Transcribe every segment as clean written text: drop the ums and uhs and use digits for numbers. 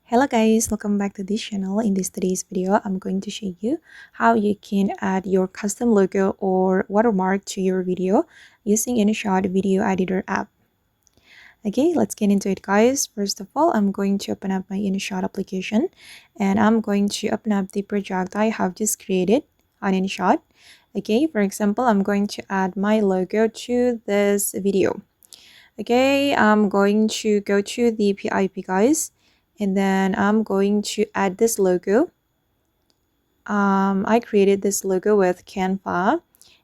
Hello guys, welcome back to this channel. In today's video, I'm going to show you how you can add your custom logo or watermark to your video using InShot video editor app. Okay, let's get into it guys. First of all, I'm going to open up my InShot application and I'm going to open up the project I have just created on InShot. Okay, for example, I'm going to add my logo to this video. Okay, I'm going to go to the PIP guys, and then I'm going to add this logo. I created this logo with Canva,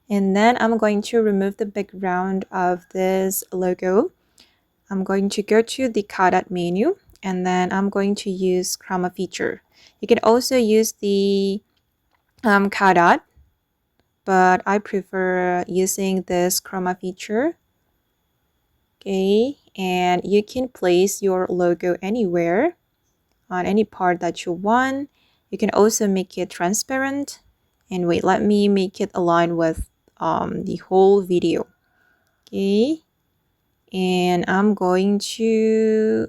and then I'm going to remove the background of this logo. I'm going to go to the cutout menu, and then I'm going to use Chroma feature. You can also use the cutout, but I prefer using this Chroma feature. Okay, and you can place your logo anywhere on any part that you want. You can also make it transparent. And wait, let me make it align with the whole video. Okay, and I'm going to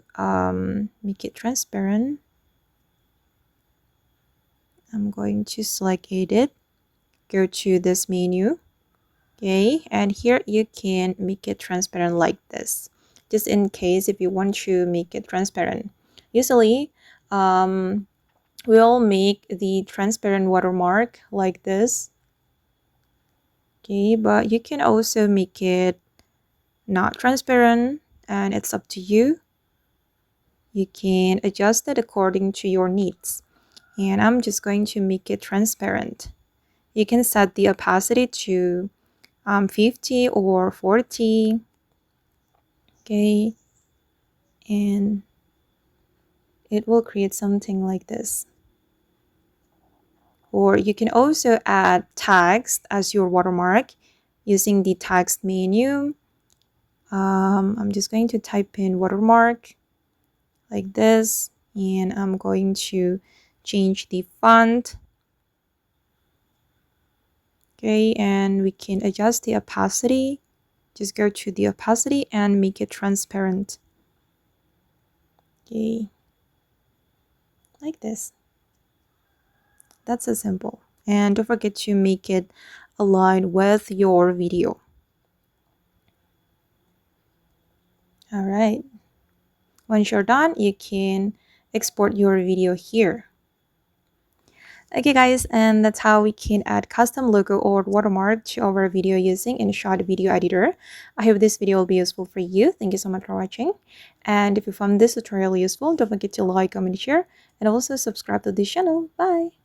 make it transparent. I'm going to select edit, go to this menu. Okay, and here you can make it transparent like this, just in case if you want to make it transparent. Usually we'll make the transparent watermark like this. Okay, but you can also make it not transparent, and it's up to you. You can adjust it according to your needs, and I'm just going to make it transparent. You can set the opacity to 50 or 40. Okay, and it will create something like this. Or you can also add text as your watermark using the text menu. I'm just going to type in watermark like this, and I'm going to change the font. Okay, and we can adjust the opacity. Just go to the opacity and make it transparent. Okay, like this. That's so simple. And don't forget to make it align with your video. All right. Once you're done, you can export your video here. Okay guys, and that's how we can add custom logo or watermark to our video using InShot video editor. I hope this video will be useful for you. Thank you so much for watching. And if you found this tutorial useful, don't forget to like, comment, share, and also subscribe to this channel. Bye!